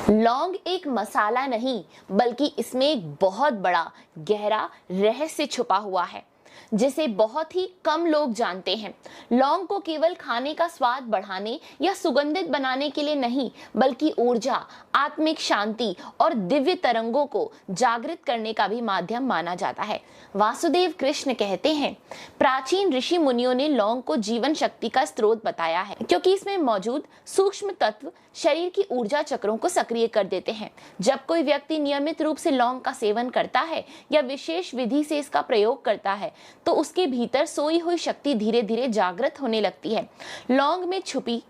लौंग एक मसाला नहीं बल्कि इसमें एक बहुत बड़ा गहरा रहस्य छुपा हुआ है जिसे बहुत ही कम लोग जानते हैं। लौंग को केवल खाने का स्वाद बढ़ाने या सुगंधित बनाने के लिए नहीं बल्कि ऊर्जा, आत्मिक शांति और दिव्य तरंगों को जागृत करने का भी माध्यम माना जाता है। वासुदेव कृष्ण कहते हैं, प्राचीन ऋषि मुनियों ने लौंग को जीवन शक्ति का स्रोत बताया है क्योंकि इसमें मौजूद सूक्ष्म तत्व शरीर की ऊर्जा चक्रों को सक्रिय कर देते हैं। जब कोई व्यक्ति नियमित रूप से लौंग का सेवन करता है या विशेष विधि से इसका प्रयोग करता है तो उसके भीतर सोई हुई शक्ति धीरे धीरे जागृत होने लगती है। लौंग में छुपी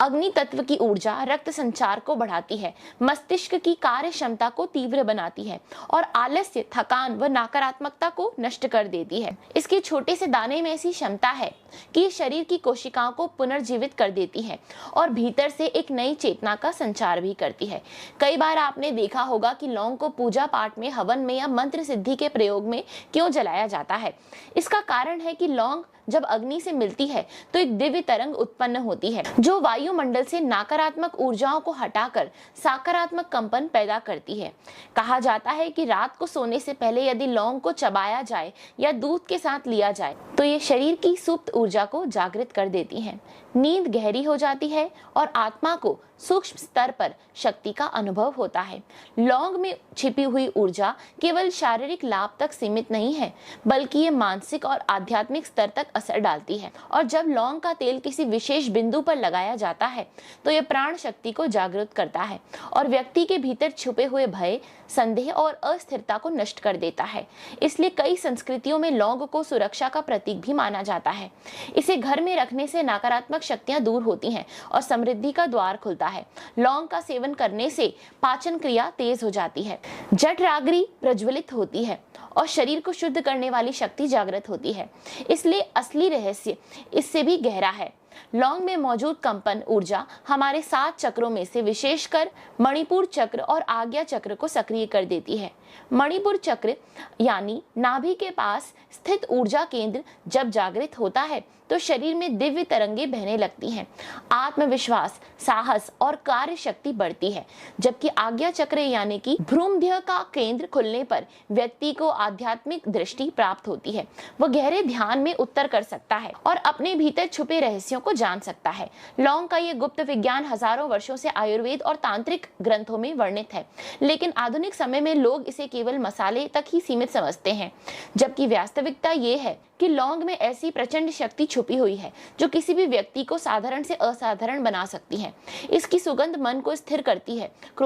अग्नि तत्व की ऊर्जा रक्त संचार को बढ़ाती है, मस्तिष्क की कार्य क्षमता को तीव्र बनाती है और आलस्य, थकान व नकारात्मकता को नष्ट कर देती है। इसके छोटे से दाने में ऐसी क्षमता है कि ये शरीर की कोशिकाओं को पुनर्जीवित कर देती है और भीतर से एक नई चेतना का संचार भी करती है। कई बार आपने देखा होगा कि लौंग को पूजा पाठ में, हवन में या मंत्र सिद्धि के प्रयोग में क्यों जलाया जाता है। इसका कारण है कि लौंग जब अग्नि से मिलती है तो एक दिव्य तरंग उत्पन्न होती है जो वायुमंडल से नकारात्मक ऊर्जाओं को हटाकर सकारात्मक कंपन पैदा करती है। कहा जाता है कि रात को सोने से पहले यदि लौंग को चबाया जाए या दूध के साथ लिया जाए तो ये शरीर की सुप्त ऊर्जा को जागृत कर देती है। नींद गहरी हो जाती है और आत्मा को सूक्ष्म स्तर पर शक्ति का अनुभव होता है। लौंग में छिपी हुई ऊर्जा केवल शारीरिक लाभ तक सीमित नहीं है बल्कि ये मानसिक और आध्यात्मिक स्तर तक असर डालती है। और जब लौंग का तेल किसी विशेष बिंदु पर लगाया जाता है तो यह प्राण शक्ति को जागृत करता है और व्यक्ति के भीतर छुपे हुए भय, संदेह और अस्थिरता को नष्ट कर देता है। इसलिए कई संस्कृतियों में लौंग को सुरक्षा का प्रतीक भी माना जाता है। इसे घर में रखने से नकारात्मक शक्तियां दूर होती हैं और समृद्धि का द्वार खुलता है। लौंग का सेवन करने से पाचन क्रिया तेज हो जाती है, जठराग्नि प्रज्वलित होती है और शरीर को शुद्ध करने वाली शक्ति जागृत होती है। इसलिए असली रहस्य इससे भी गहरा है। लौंग में मौजूद कंपन ऊर्जा हमारे 7 चक्रों में से विशेषकर मणिपुर चक्र और आज्ञा चक्र को सक्रिय कर देती है। मणिपुर चक्र यानी नाभि के पास स्थित ऊर्जा केंद्र जब जागृत होता है तो शरीर में दिव्य तरंगे बहने लगती हैं, आत्मविश्वास, साहस और कार्य शक्ति बढ़ती है। जबकि आज्ञा चक्र यानी कि भ्रूमध्य का केंद्र खुलने पर व्यक्ति को आध्यात्मिक दृष्टि प्राप्त होती है। वह गहरे ध्यान में उत्तर कर सकता है और अपने भीतर छुपे रहस्यों को जान सकता है। लौंग का ये गुप्त विज्ञान हजारों वर्षों से आयुर्वेद और तांत्रिक ग्रंथों में वर्णित है, लेकिन आधुनिक समय में लोग इसे केवल मसाले तक ही सीमित समझते हैं। जबकि वास्तविकता ये है कि लौंग में ऐसी प्रचंड शक्ति छुपी हुई है जो किसी भी व्यक्ति को साधारण से असाधारण बना सकती है। इसकी सुगंध मन को स्थिर करती है, क्रोध